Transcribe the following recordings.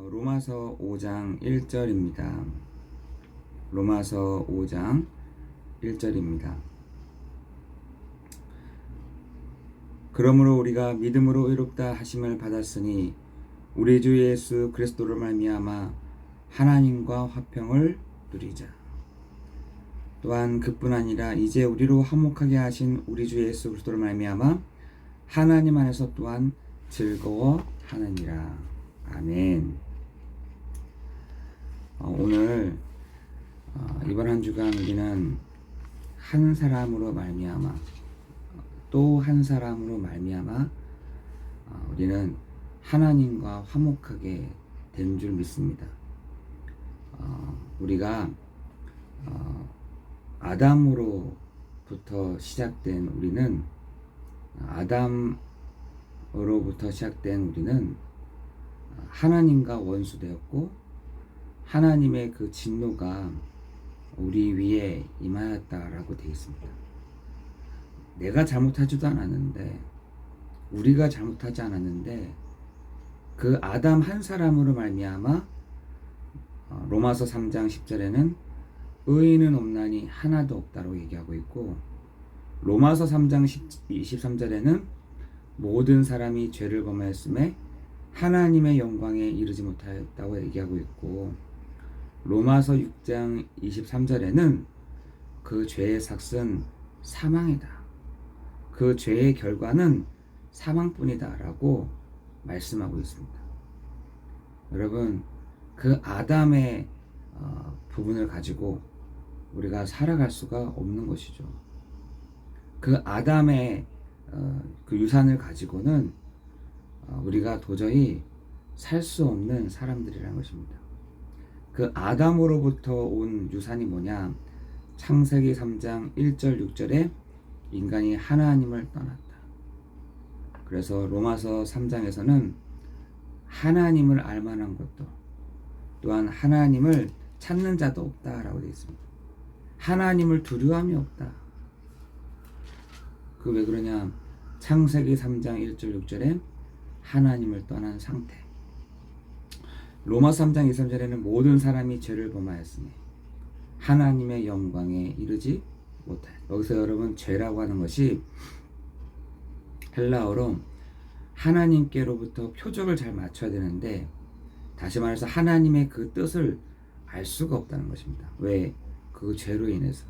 로마서 5장 1절입니다. 로마서 5장 1절입니다. 그러므로 우리가 믿음으로 의롭다 하심을 받았으니 우리 주 예수 그리스도로 말미암아 하나님과 화평을 누리자. 또한 그뿐 아니라 이제 우리로 화목하게 하신 우리 주 예수 그리스도로 말미암아 하나님 안에서 또한 즐거워하느니라. 아멘. 오늘 이번 한 주간 우리는 한 사람으로 말미암아 또 한 사람으로 말미암아 우리는 하나님과 화목하게 된 줄 믿습니다. 우리가 아담으로부터 시작된 우리는 하나님과 원수되었고 하나님의 그 진노가 우리 위에 임하였다라고 되어 있습니다. 내가 잘못하지도 않았는데, 우리가 잘못하지 않았는데 그 아담 한 사람으로 말미암아 로마서 3장 10절에는 의인은 없나니 하나도 없다고 얘기하고 있고, 로마서 3장 23절에는 모든 사람이 죄를 범하였음에 하나님의 영광에 이르지 못하였다고 얘기하고 있고, 로마서 6장 23절에는 그 죄의 삭은 사망이다. 그 죄의 결과는 사망뿐이다 라고 말씀하고 있습니다. 여러분, 그 아담의 부분을 가지고 우리가 살아갈 수가 없는 것이죠. 그 아담의 그 유산을 가지고는 우리가 도저히 살 수 없는 사람들이라는 것입니다. 그 아담으로부터 온 유산이 뭐냐? 창세기 3장 1절 6절에 인간이 하나님을 떠났다. 그래서 로마서 3장에서는 하나님을 알만한 것도 또한 하나님을 찾는 자도 없다라고 되어 있습니다. 하나님을 두려움이 없다. 그 왜 그러냐? 창세기 3장 1절 6절에 하나님을 떠난 상태. 로마 3장 2, 3절에는 모든 사람이 죄를 범하였으니 하나님의 영광에 이르지 못하였다. 여기서 여러분, 죄라고 하는 것이 헬라어로 하나님께로부터 표적을 잘 맞춰야 되는데, 다시 말해서 하나님의 그 뜻을 알 수가 없다는 것입니다. 왜? 그 죄로 인해서.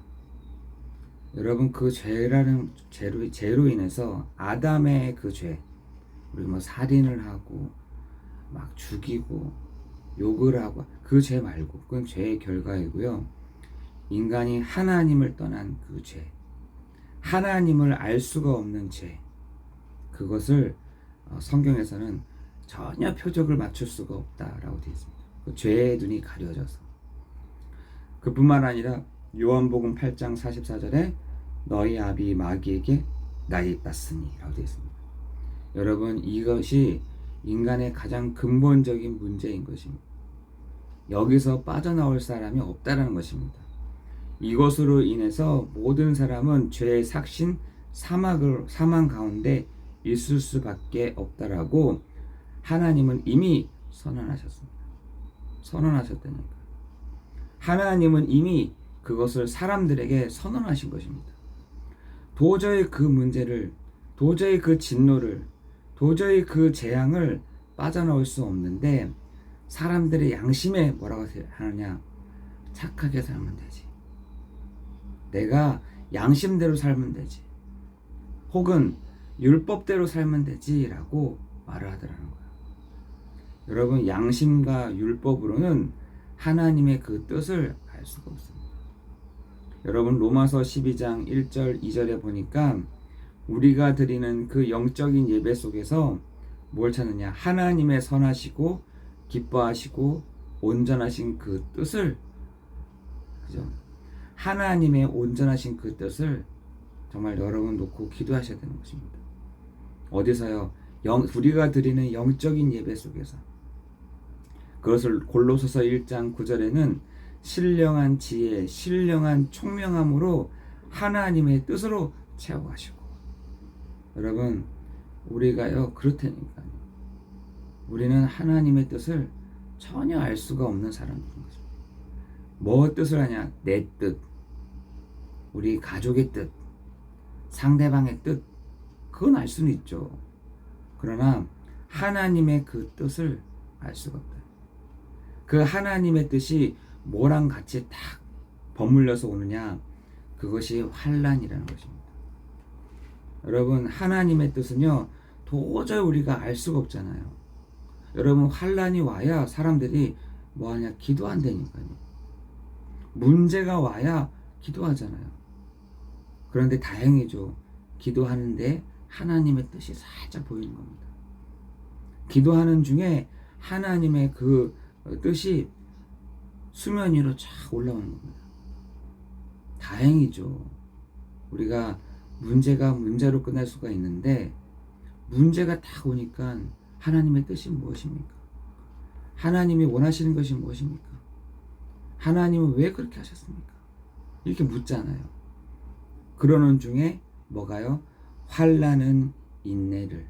여러분, 그 죄로 인해서 아담의 그 죄, 우리 살인을 하고 막 죽이고 욕을 하고 그 죄 말고, 그건 죄의 결과이고요. 인간이 하나님을 떠난 그 죄, 하나님을 알 수가 없는 죄, 그것을 성경에서는 전혀 표적을 맞출 수가 없다라고 되어 있습니다. 그 죄의 눈이 가려져서. 그뿐만 아니라 요한복음 8장 44절에 너희 아비 마귀에게 나이 땄으니 라고 되어 있습니다. 여러분, 이것이 인간의 가장 근본적인 문제인 것입니다. 여기서 빠져나올 사람이 없다라는 것입니다. 이것으로 인해서 모든 사람은 죄의 삭신 사망 가운데 있을 수밖에 없다라고 하나님은 이미 선언하셨습니다. 선언하셨다니까. 하나님은 이미 그것을 사람들에게 선언하신 것입니다. 도저히 그 문제를, 도저히 그 진노를, 도저히 그 재앙을 빠져나올 수 없는데, 사람들의 양심에 뭐라고 하느냐? 착하게 살면 되지. 내가 양심대로 살면 되지. 혹은 율법대로 살면 되지 라고 말을 하더라는 거예요. 여러분, 양심과 율법으로는 하나님의 그 뜻을 알 수가 없습니다. 여러분, 로마서 12장 1절 2절에 보니까 우리가 드리는 그 영적인 예배 속에서 뭘 찾느냐? 하나님의 선하시고 기뻐하시고 온전하신 그 뜻을, 그죠? 하나님의 온전하신 그 뜻을 정말 여러분 놓고 기도하셔야 되는 것입니다. 어디서요? 우리가 드리는 영적인 예배 속에서. 그것을 골로새서 1장 9절에는 신령한 지혜, 신령한 총명함으로 하나님의 뜻으로 채워가시고. 여러분, 우리가요 그렇다니까요. 우리는 하나님의 뜻을 전혀 알 수가 없는 사람들인 거죠. 뭐 뜻을 하냐? 내 뜻, 우리 가족의 뜻, 상대방의 뜻, 그건 알 수는 있죠. 그러나 하나님의 그 뜻을 알 수가 없다. 그 하나님의 뜻이 뭐랑 같이 딱 버물려서 오느냐? 그것이 환난이라는 것입니다. 여러분, 하나님의 뜻은요, 도저히 우리가 알 수가 없잖아요. 여러분, 환난이 와야 사람들이 뭐하냐? 기도한다니까요. 문제가 와야 기도하잖아요. 그런데 다행이죠. 기도하는데 하나님의 뜻이 살짝 보이는 겁니다. 기도하는 중에 하나님의 그 뜻이 수면 위로 쫙 올라오는 겁니다. 다행이죠. 우리가 문제가 문제로 끝날 수가 있는데 문제가 딱 오니까 하나님의 뜻이 무엇입니까? 하나님이 원하시는 것이 무엇입니까? 하나님은 왜 그렇게 하셨습니까? 이렇게 묻잖아요. 그러는 중에 뭐가요? 환난은 인내를,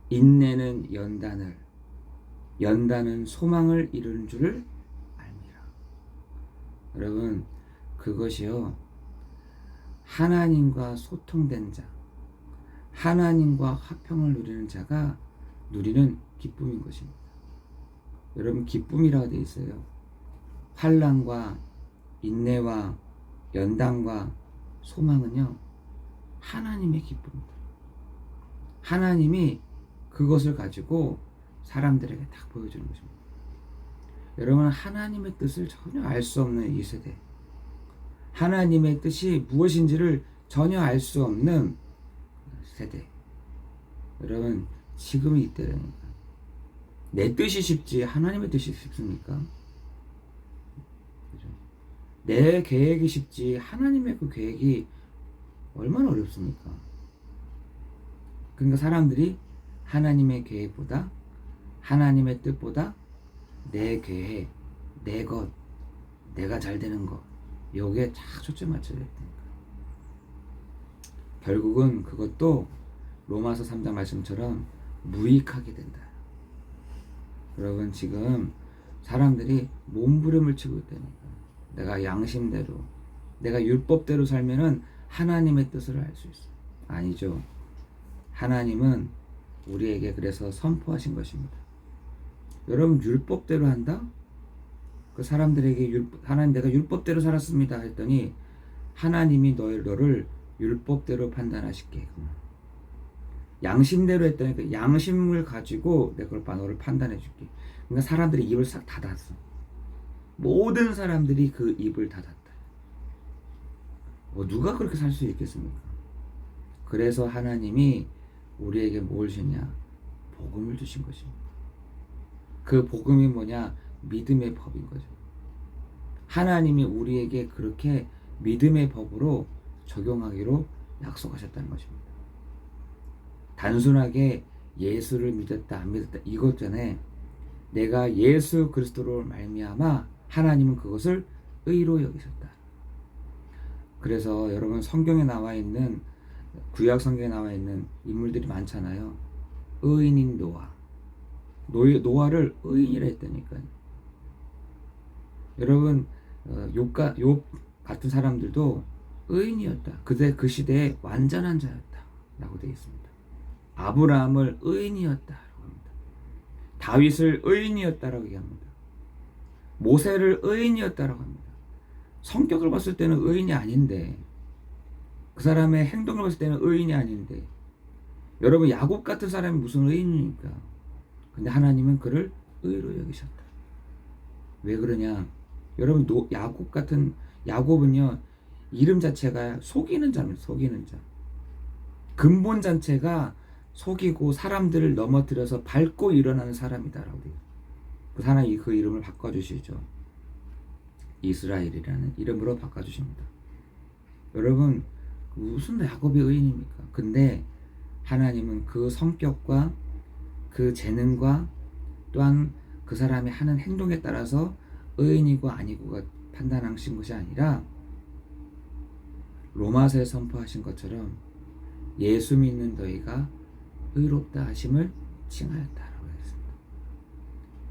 인내는 연단을, 연단은 소망을 이루는 줄을 알미라. 여러분, 그것이요, 하나님과 소통된 자, 하나님과 화평을 누리는 자가 누리는 기쁨인 것입니다. 여러분, 기쁨이라고 되어 있어요. 환난과 인내와 연단과 소망은요, 하나님의 기쁨입니다. 하나님이 그것을 가지고 사람들에게 딱 보여주는 것입니다. 여러분, 하나님의 뜻을 전혀 알 수 없는 이 세대, 하나님의 뜻이 무엇인지를 전혀 알 수 없는 세대, 여러분, 지금이 이때라니까. 내 뜻이 쉽지 하나님의 뜻이 쉽습니까? 내 계획이 쉽지 하나님의 그 계획이 얼마나 어렵습니까? 그러니까 사람들이 하나님의 계획보다, 하나님의 뜻보다 내 계획, 내 것, 내가 잘 되는 것, 여기에 쫙 초점 맞춰야 되니까. 결국은 그것도 로마서 3장 말씀처럼 무익하게 된다. 여러분, 지금 사람들이 몸부림을 치고 있다니까. 내가 양심대로, 내가 율법대로 살면은 하나님의 뜻을 알 수 있어. 아니죠. 하나님은 우리에게 그래서 선포하신 것입니다. 여러분, 율법대로 한다? 그 사람들에게 하나님, 내가 율법대로 살았습니다 했더니 하나님이 너를 율법대로 판단하실게. 양심대로 했더니 그 양심을 가지고 내가 너를 판단해 줄게. 그러니까 사람들이 입을 싹 닫았어. 모든 사람들이 그 입을 닫았다. 누가 그렇게 살 수 있겠습니까? 그래서 하나님이 우리에게 뭘 주냐? 복음을 주신 것입니다. 그 복음이 뭐냐? 믿음의 법인 거죠. 하나님이 우리에게 그렇게 믿음의 법으로 적용하기로 약속하셨다는 것입니다. 단순하게 예수를 믿었다 안 믿었다 이것 전에 내가 예수 그리스도로 말미암아 하나님은 그것을 의로 여기셨다. 그래서 여러분, 성경에 나와 있는, 구약 성경에 나와 있는 인물들이 많잖아요. 의인인 노아를 의인이라 했다니까요. 여러분, 욥 같은 사람들도 의인이었다. 그 시대에 완전한 자였다 라고 되어 있습니다. 아브라함을 의인이었다라고 합니다. 다윗을 의인이었다라고 얘기합니다. 모세를 의인이었다라고 합니다. 성격을 봤을 때는 의인이 아닌데, 그 사람의 행동을 봤을 때는 의인이 아닌데, 여러분, 야곱 같은 사람이 무슨 의인입니까? 근데 하나님은 그를 의로 여기셨다. 왜 그러냐? 여러분, 야곱은요, 이름 자체가 속이는 자입니다. 속이는 자. 근본 자체가 속이고 사람들을 넘어뜨려서 밟고 일어나는 사람이다라고 돼요. 그 사람이 그 이름을 바꿔주시죠. 이스라엘이라는 이름으로 바꿔주십니다. 여러분, 무슨 야곱이 의인입니까? 근데 하나님은 그 성격과 그 재능과 또한 그 사람이 하는 행동에 따라서 의인이고 아니고가 판단하신 것이 아니라 로마서에 선포하신 것처럼 예수 믿는 너희가 의롭다 하심을 칭하였다라고 했습니다.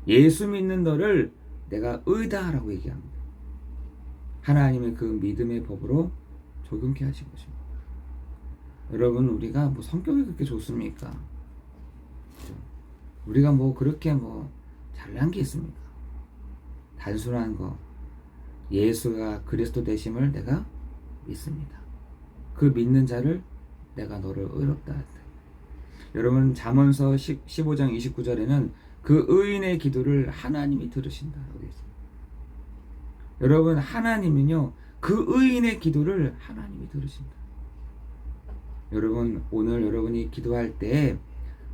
예수 믿는 너를 내가 의다라고 얘기합니다. 하나님의 그 믿음의 법으로 적용케 하신 것입니다. 여러분, 우리가 뭐 성격이 그렇게 좋습니까? 우리가 뭐 그렇게 뭐 잘난 게 있습니까? 단순한 거, 예수가 그리스도 되심을 내가 믿습니다. 그 믿는 자를 내가 너를 의롭다 하다. 여러분, 잠언서 15장 29절에는 그 의인의 기도를 하나님이 들으신다라고 되어 있습니다. 여러분, 하나님은요, 그 의인의 기도를 하나님이 들으신다. 여러분, 오늘 여러분이 기도할 때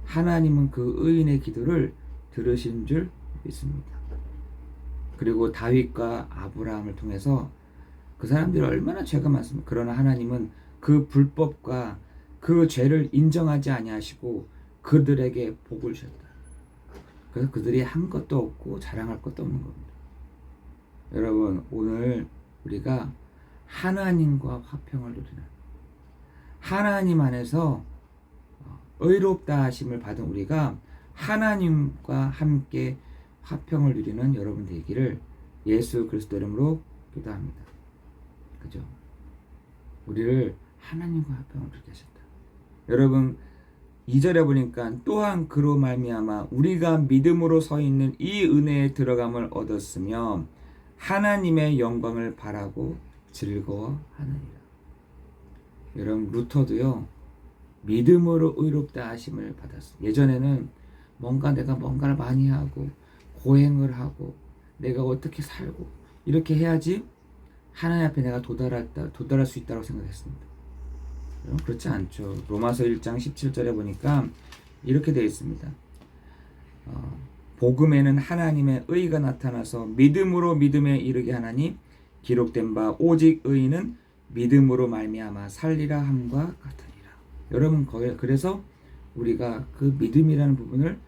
하나님은 그 의인의 기도를 들으신 줄 믿습니다. 그리고 다윗과 아브라함을 통해서 그 사람들이 얼마나 죄가 많습니까? 그러나 하나님은 그 불법과 그 죄를 인정하지 아니하시고 그들에게 복을 주셨다. 그래서 그들이 한 것도 없고 자랑할 것도 없는 겁니다. 여러분, 오늘 우리가 하나님과 화평을 누리는, 하나님 안에서 의롭다 하심을 받은 우리가 하나님과 함께 화평을 누리는 여러분 되기를 예수 그리스도 이름으로 기도합니다. 그죠? 우리를 하나님과 화평을 누리게 하셨다. 여러분, 2절에 보니까 또한 그로 말미암아 우리가 믿음으로 서 있는 이 은혜에 들어감을 얻었으며 하나님의 영광을 바라고 즐거워하느니라. 여러분, 루터도요, 믿음으로 의롭다 하심을 받았어요. 예전에는 내가 뭔가를 많이 하고 고행을 하고 내가 어떻게 살고 이렇게 해야지 하나님 앞에 내가 도달할 수 있다고 생각했습니다. 그렇지 않죠. 로마서 1장 17절에 보니까 이렇게 되어 있습니다. 복음에는 하나님의 의가 나타나서 믿음으로 믿음에 이르게 하나니 기록된 바 오직 의인은 믿음으로 말미암아 살리라 함과 같으니라. 여러분, 그래서 우리가 그 믿음이라는 부분을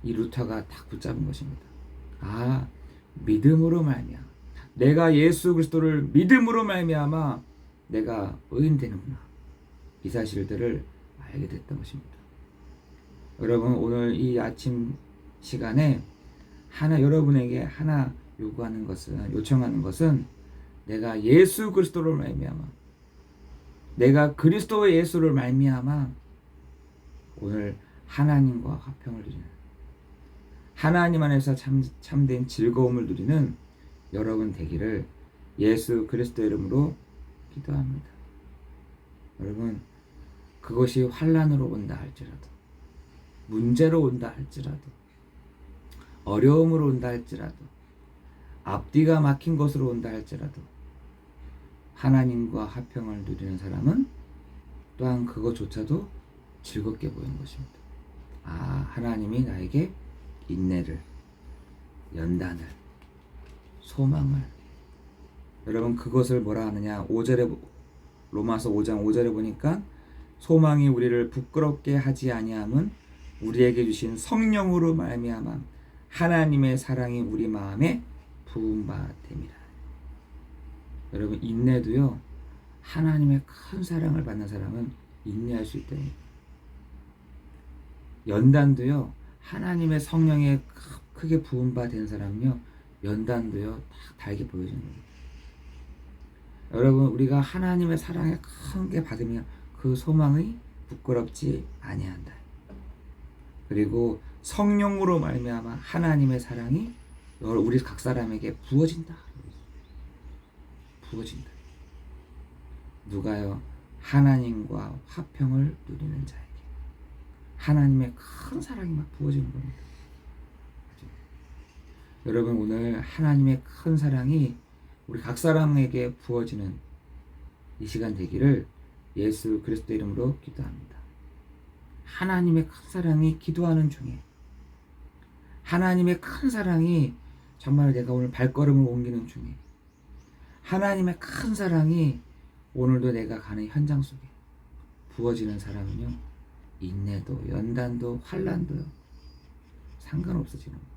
이 루터가 딱 붙잡은 것입니다. 아, 믿음으로 말미암아 내가 예수 그리스도를 믿음으로 말미암아 내가 의인 되는구나. 이 사실들을 알게 됐던 것입니다. 여러분, 오늘 이 아침 시간에 여러분에게 하나 요청하는 것은 내가 예수 그리스도를 말미암아 내가 그리스도의 예수를 말미암아 오늘 하나님과 화평을 누리는, 하나님 안에서 참된 즐거움을 누리는 여러분 되기를 예수 그리스도 이름으로 기도합니다. 여러분, 그것이 환난으로 온다 할지라도, 문제로 온다 할지라도, 어려움으로 온다 할지라도, 앞뒤가 막힌 것으로 온다 할지라도 하나님과 화평을 누리는 사람은 또한 그것조차도 즐겁게 보이는 것입니다. 아, 하나님이 나에게 인내를, 연단을, 소망을, 여러분, 그것을 뭐라 하느냐, 로마서 5장 5절에 보니까 소망이 우리를 부끄럽게 하지 아니함은 우리에게 주신 성령으로 말미암아 하나님의 사랑이 우리 마음에 부은 바 됨이라. 여러분, 인내도요, 하나님의 큰 사랑을 받는 사람은 인내할 수 있다. 연단도요, 하나님의 성령에 크게 부은 바 된 사람은요, 연단도요 딱 달게 보여지는 겁니다. 여러분, 우리가 하나님의 사랑에 큰 게 받으면 그 소망이 부끄럽지 아니한다. 그리고 성령으로 말미암아 하나님의 사랑이 우리 각 사람에게 부어진다. 부어진다. 누가요? 하나님과 화평을 누리는 자에게 하나님의 큰 사랑이 막 부어지는 겁니다. 여러분, 오늘 하나님의 큰 사랑이 우리 각 사람에게 부어지는 이 시간 되기를 예수 그리스도 이름으로 기도합니다. 하나님의 큰 사랑이 기도하는 중에, 하나님의 큰 사랑이 정말 내가 오늘 발걸음을 옮기는 중에, 하나님의 큰 사랑이 오늘도 내가 가는 현장 속에 부어지는 사람은요, 인내도 연단도 환난도 상관없어지는 거예요.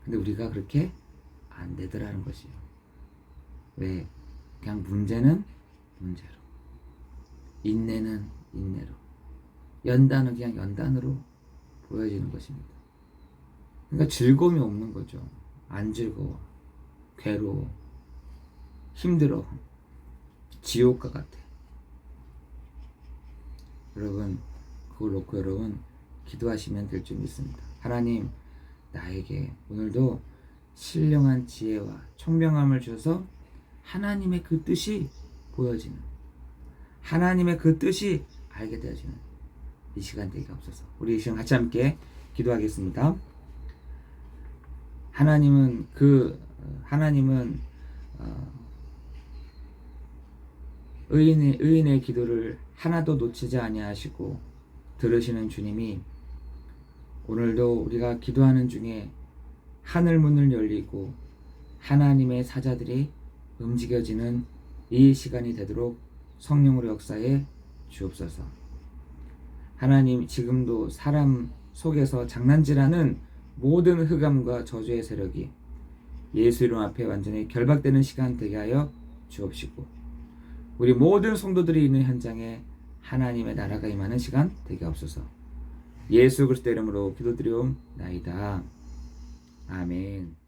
근데 우리가 그렇게 안 되더라는 것이에요. 왜? 그냥 문제는 문제로, 인내는 인내로, 연단은 그냥 연단으로 보여지는 것입니다. 그러니까 즐거움이 없는 거죠. 안 즐거워, 괴로워, 힘들어, 지옥과 같아. 여러분, 그걸 놓고 여러분 기도하시면 될 줄 믿습니다. 하나님, 나에게 오늘도 신령한 지혜와 총명함을 주셔서 하나님의 그 뜻이 보여지는, 하나님의 그 뜻이 알게 되어지는 이 시간 되게 없어서 우리 이 시간 같이 함께 기도하겠습니다. 하나님은 의인의 기도를 하나도 놓치지 아니하시고 들으시는 주님이 오늘도 우리가 기도하는 중에 하늘 문을 열리고 하나님의 사자들이 움직여지는 이 시간이 되도록 성령으로 역사해 주옵소서. 하나님, 지금도 사람 속에서 장난질하는 모든 흑암과 저주의 세력이 예수 이름 앞에 완전히 결박되는 시간 되게 하여 주옵시고, 우리 모든 성도들이 있는 현장에 하나님의 나라가 임하는 시간 되게 없어서 예수 그리스도 이름으로 기도드리옵나이다. 아멘.